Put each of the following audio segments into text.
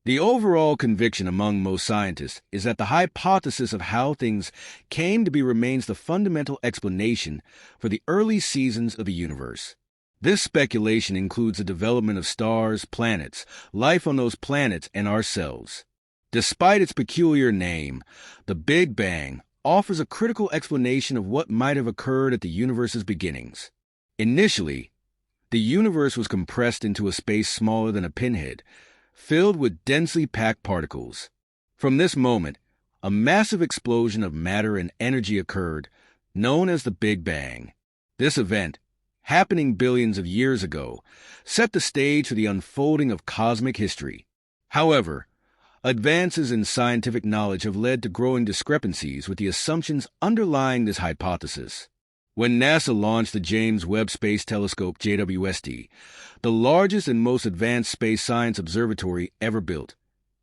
The overall conviction among most scientists is that the hypothesis of how things came to be remains the fundamental explanation for the early seasons of the universe. This speculation includes the development of stars, planets, life on those planets, and ourselves. Despite its peculiar name, the Big Bang offers a critical explanation of what might have occurred at the universe's beginnings. Initially, the universe was compressed into a space smaller than a pinhead, filled with densely packed particles. From this moment, a massive explosion of matter and energy occurred, known as the Big Bang. This event, happening billions of years ago, set the stage for the unfolding of cosmic history. However, advances in scientific knowledge have led to growing discrepancies with the assumptions underlying this hypothesis. When NASA launched the James Webb Space Telescope JWST, the largest and most advanced space science observatory ever built,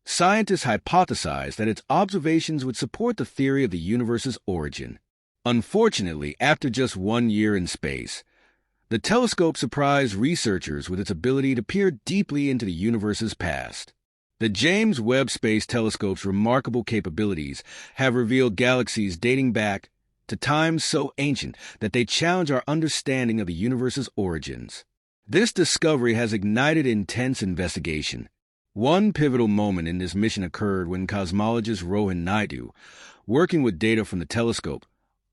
scientists hypothesized that its observations would support the theory of the universe's origin. Unfortunately, after just 1 year in space, the telescope surprised researchers with its ability to peer deeply into the universe's past. The James Webb Space Telescope's remarkable capabilities have revealed galaxies dating back to times so ancient that they challenge our understanding of the universe's origins. This discovery has ignited intense investigation. One pivotal moment in this mission occurred when cosmologist Rohan Naidu, working with data from the telescope,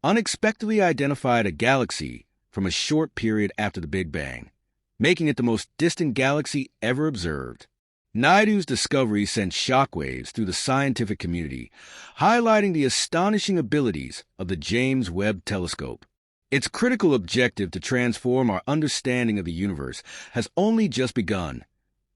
unexpectedly identified a galaxy from a short period after the Big Bang, making it the most distant galaxy ever observed. Naidu's discovery sent shockwaves through the scientific community, highlighting the astonishing abilities of the James Webb Telescope. Its critical objective to transform our understanding of the universe has only just begun,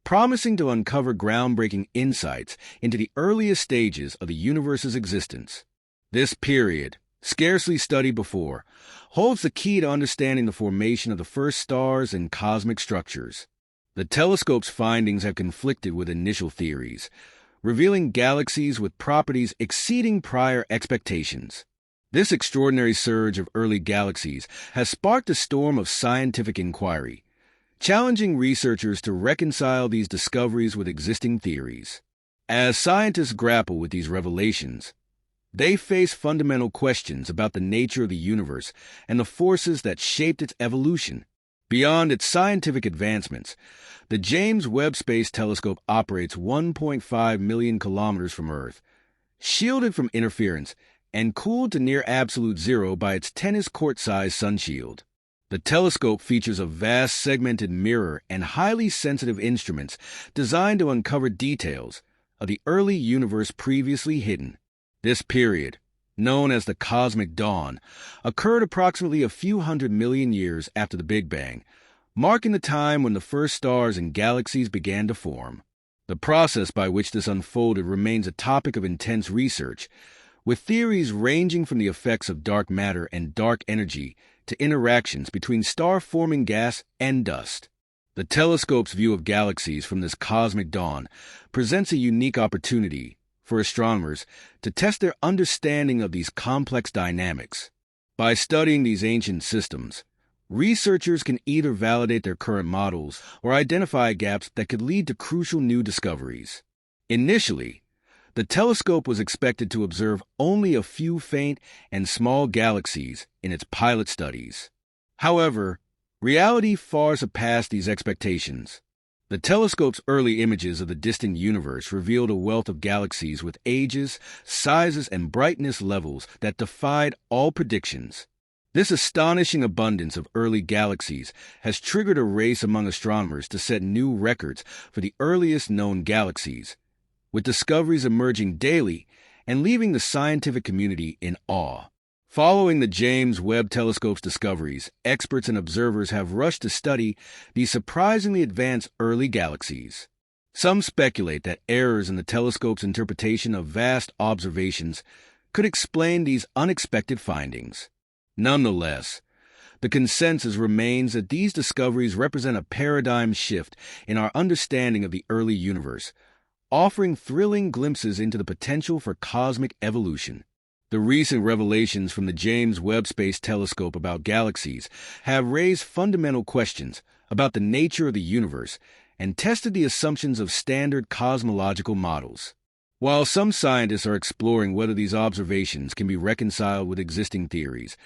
promising to uncover groundbreaking insights into the earliest stages of the universe's existence. This period, scarcely studied before, holds the key to understanding the formation of the first stars and cosmic structures. The telescope's findings have conflicted with initial theories, revealing galaxies with properties exceeding prior expectations. This extraordinary surge of early galaxies has sparked a storm of scientific inquiry, challenging researchers to reconcile these discoveries with existing theories. As scientists grapple with these revelations, they face fundamental questions about the nature of the universe and the forces that shaped its evolution. Beyond its scientific advancements, the James Webb Space Telescope operates 1.5 million kilometers from Earth, shielded from interference and cooled to near absolute zero by its tennis court-sized sunshield. The telescope features a vast segmented mirror and highly sensitive instruments designed to uncover details of the early universe previously hidden. This period, known as the Cosmic Dawn, occurred approximately a few 100 million years after the Big Bang, marking the time when the first stars and galaxies began to form. The process by which this unfolded remains a topic of intense research, with theories ranging from the effects of dark matter and dark energy to interactions between star-forming gas and dust. The telescope's view of galaxies from this cosmic dawn presents a unique opportunity for astronomers to test their understanding of these complex dynamics. By studying these ancient systems, researchers can either validate their current models or identify gaps that could lead to crucial new discoveries. Initially, the telescope was expected to observe only a few faint and small galaxies in its pilot studies. However, reality far surpassed these expectations. The telescope's early images of the distant universe revealed a wealth of galaxies with ages, sizes, and brightness levels that defied all predictions. This astonishing abundance of early galaxies has triggered a race among astronomers to set new records for the earliest known galaxies, with discoveries emerging daily and leaving the scientific community in awe. Following the James Webb Telescope's discoveries, experts and observers have rushed to study these surprisingly advanced early galaxies. Some speculate that errors in the telescope's interpretation of vast observations could explain these unexpected findings. Nonetheless, the consensus remains that these discoveries represent a paradigm shift in our understanding of the early universe, offering thrilling glimpses into the potential for cosmic evolution. The recent revelations from the James Webb Space Telescope about galaxies have raised fundamental questions about the nature of the universe and tested the assumptions of standard cosmological models. While some scientists are exploring whether these observations can be reconciled with existing theories,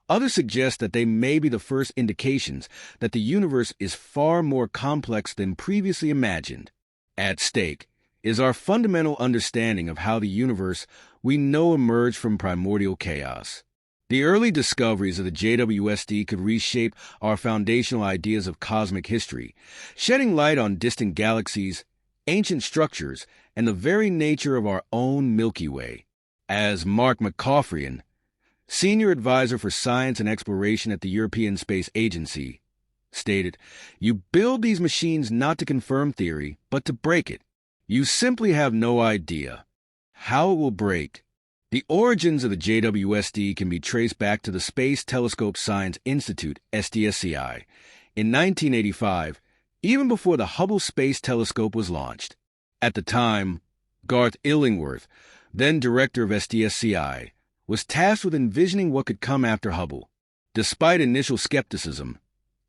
others suggest that they may be the first indications that the universe is far more complex than previously imagined. At stake is our fundamental understanding of how the universe we know emerged from primordial chaos. The early discoveries of the JWST could reshape our foundational ideas of cosmic history, shedding light on distant galaxies, ancient structures, and the very nature of our own Milky Way. As Mark McCaffrian, Senior Advisor for Science and Exploration at the European Space Agency, stated, "You build these machines not to confirm theory, but to break it. You simply have no idea how it will break." The origins of the JWST can be traced back to the Space Telescope Science Institute, STSCI, in 1985, even before the Hubble Space Telescope was launched. At the time, Garth Illingworth, then director of STSCI, was tasked with envisioning what could come after Hubble. Despite initial skepticism,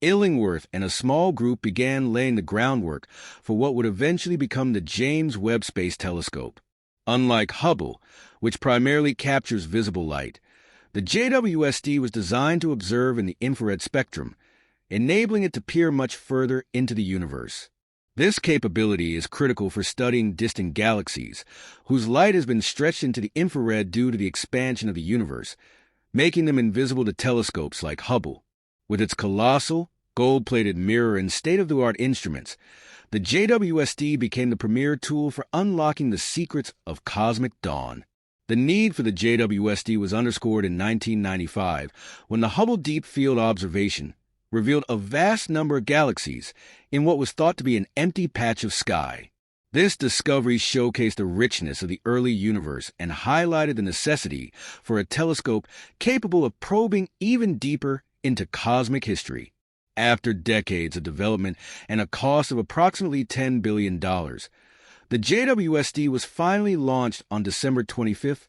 Illingworth and a small group began laying the groundwork for what would eventually become the James Webb Space Telescope. Unlike Hubble, which primarily captures visible light, the JWST was designed to observe in the infrared spectrum, enabling it to peer much further into the universe. This capability is critical for studying distant galaxies, whose light has been stretched into the infrared due to the expansion of the universe, making them invisible to telescopes like Hubble. With its colossal, gold-plated mirror and state-of-the-art instruments, the JWST became the premier tool for unlocking the secrets of cosmic dawn. The need for the JWST was underscored in 1995 when the Hubble Deep Field Observation revealed a vast number of galaxies in what was thought to be an empty patch of sky. This discovery showcased the richness of the early universe and highlighted the necessity for a telescope capable of probing even deeper into cosmic history. After decades of development and a cost of approximately $10 billion, the JWST was finally launched on December 25,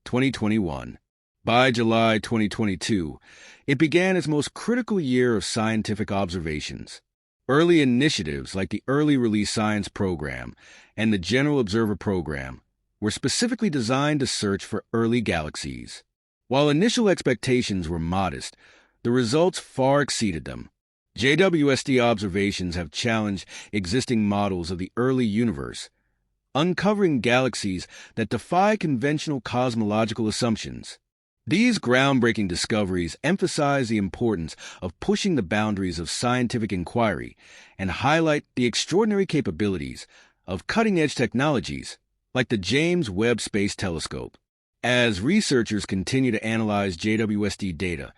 2021. By July 2022, it began its most critical year of scientific observations. Early initiatives like the Early Release Science Program and the General Observer Program were specifically designed to search for early galaxies. While initial expectations were modest, the results far exceeded them. JWST observations have challenged existing models of the early universe, uncovering galaxies that defy conventional cosmological assumptions. These groundbreaking discoveries emphasize the importance of pushing the boundaries of scientific inquiry and highlight the extraordinary capabilities of cutting-edge technologies like the James Webb Space Telescope. As researchers continue to analyze JWST data,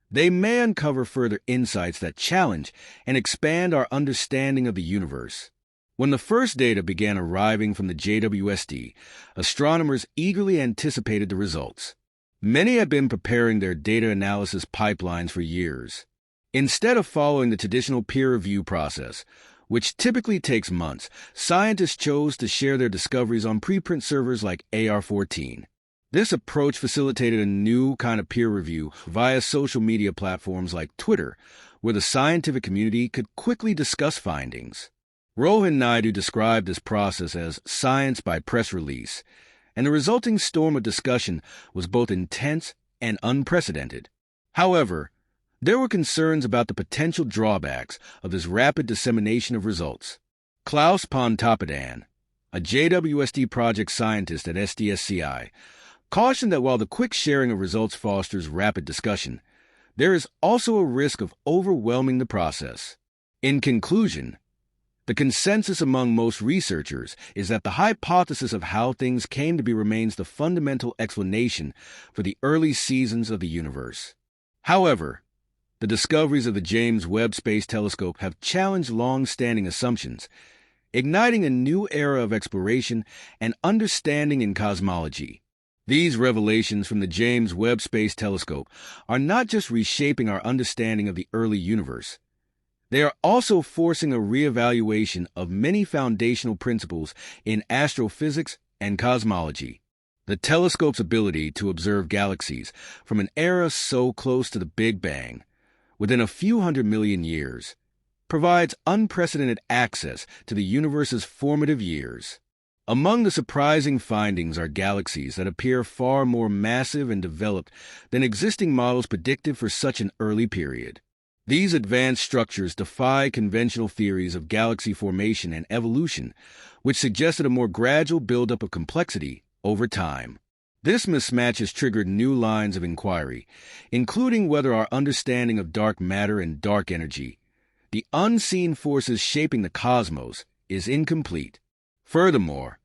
they may uncover further insights that challenge and expand our understanding of the universe. When the first data began arriving from the JWST, astronomers eagerly anticipated the results. Many have been preparing their data analysis pipelines for years. Instead of following the traditional peer review process, which typically takes months, scientists chose to share their discoveries on preprint servers like AR-14. This approach facilitated a new kind of peer review via social media platforms like Twitter, where the scientific community could quickly discuss findings. Rohan Naidu described this process as science by press release, and the resulting storm of discussion was both intense and unprecedented. However, there were concerns about the potential drawbacks of this rapid dissemination of results. Klaus Pontoppidan, a JWST project scientist at STSCI, cautioned that while the quick sharing of results fosters rapid discussion, there is also a risk of overwhelming the process. In conclusion, the consensus among most researchers is that the hypothesis of how things came to be remains the fundamental explanation for the early seasons of the universe. However, the discoveries of the James Webb Space Telescope have challenged long-standing assumptions, igniting a new era of exploration and understanding in cosmology. These revelations from the James Webb Space Telescope are not just reshaping our understanding of the early universe. They are also forcing a reevaluation of many foundational principles in astrophysics and cosmology. The telescope's ability to observe galaxies from an era so close to the Big Bang, within a few 100 million years, provides unprecedented access to the universe's formative years. Among the surprising findings are galaxies that appear far more massive and developed than existing models predicted for such an early period. These advanced structures defy conventional theories of galaxy formation and evolution, which suggested a more gradual buildup of complexity over time. This mismatch has triggered new lines of inquiry, including whether our understanding of dark matter and dark energy, the unseen forces shaping the cosmos, is incomplete. Furthermore,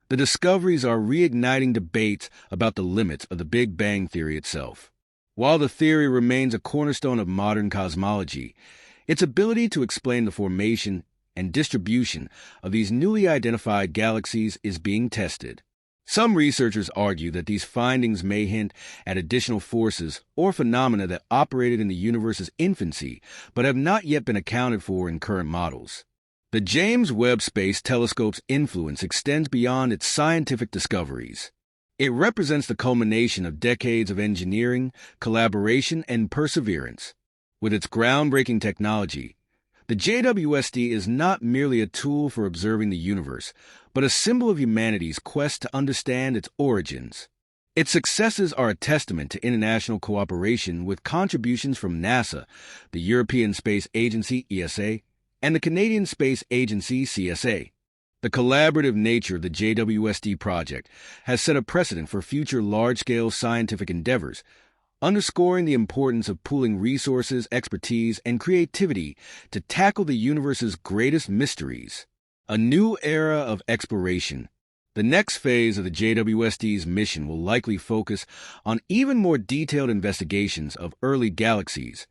the discoveries are reigniting debates about the limits of the Big Bang theory itself. While the theory remains a cornerstone of modern cosmology, its ability to explain the formation and distribution of these newly identified galaxies is being tested. Some researchers argue that these findings may hint at additional forces or phenomena that operated in the universe's infancy but have not yet been accounted for in current models. The James Webb Space Telescope's influence extends beyond its scientific discoveries. It represents the culmination of decades of engineering, collaboration, and perseverance. With its groundbreaking technology, the JWST is not merely a tool for observing the universe, but a symbol of humanity's quest to understand its origins. Its successes are a testament to international cooperation with contributions from NASA, the European Space Agency (ESA), and the Canadian Space Agency (CSA). The collaborative nature of the JWST project has set a precedent for future large-scale scientific endeavors, underscoring the importance of pooling resources, expertise, and creativity to tackle the universe's greatest mysteries. A new era of exploration. The next phase of the JWST's mission will likely focus on even more detailed investigations of early galaxies,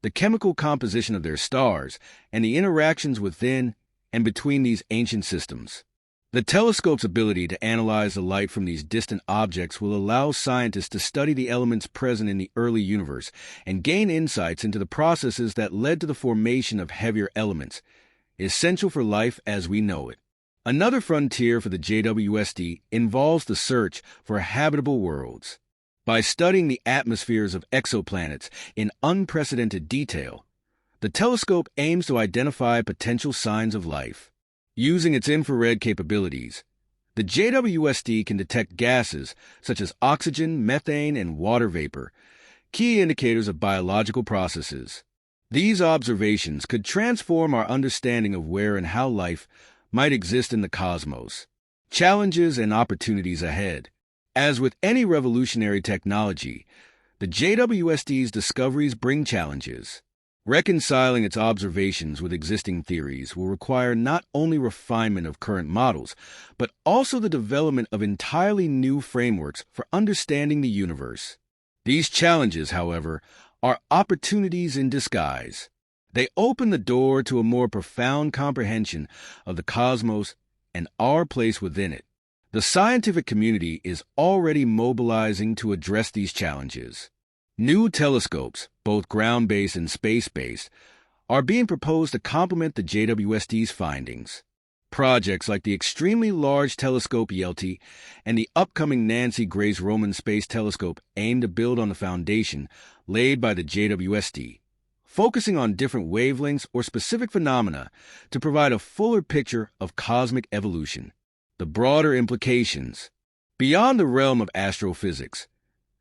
the chemical composition of their stars, and the interactions within and between these ancient systems. The telescope's ability to analyze the light from these distant objects will allow scientists to study the elements present in the early universe and gain insights into the processes that led to the formation of heavier elements, essential for life as we know it. Another frontier for the JWST involves the search for habitable worlds. By studying the atmospheres of exoplanets in unprecedented detail, the telescope aims to identify potential signs of life. Using its infrared capabilities, the JWST can detect gases such as oxygen, methane, and water vapor, key indicators of biological processes. These observations could transform our understanding of where and how life might exist in the cosmos. Challenges and opportunities ahead. As with any revolutionary technology, the JWST's discoveries bring challenges. Reconciling its observations with existing theories will require not only refinement of current models, but also the development of entirely new frameworks for understanding the universe. These challenges, however, are opportunities in disguise. They open the door to a more profound comprehension of the cosmos and our place within it. The scientific community is already mobilizing to address these challenges. New telescopes, both ground-based and space-based, are being proposed to complement the JWST's findings. Projects like the Extremely Large Telescope (YELT) and the upcoming Nancy Grace Roman Space Telescope aim to build on the foundation laid by the JWST, focusing on different wavelengths or specific phenomena to provide a fuller picture of cosmic evolution. The broader implications. Beyond the realm of astrophysics,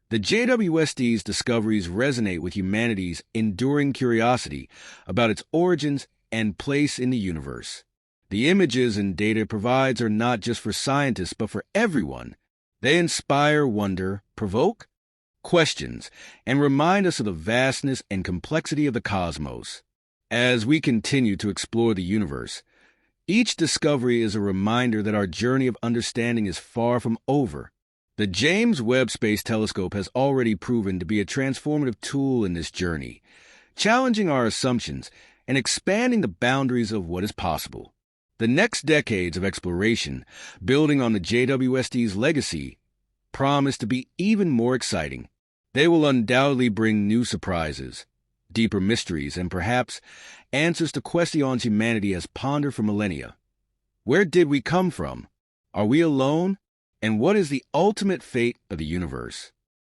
the JWST's discoveries resonate with humanity's enduring curiosity about its origins and place in the universe. The images and data it provides are not just for scientists, but for everyone. They inspire wonder, provoke questions, and remind us of the vastness and complexity of the cosmos. As we continue to explore the universe, each discovery is a reminder that our journey of understanding is far from over. The James Webb Space Telescope has already proven to be a transformative tool in this journey, challenging our assumptions and expanding the boundaries of what is possible. The next decades of exploration, building on the JWST's legacy, promise to be even more exciting. They will undoubtedly bring new surprises, deeper mysteries, and perhaps answers to questions humanity has pondered for millennia. Where did we come from? Are we alone? And what is the ultimate fate of the universe?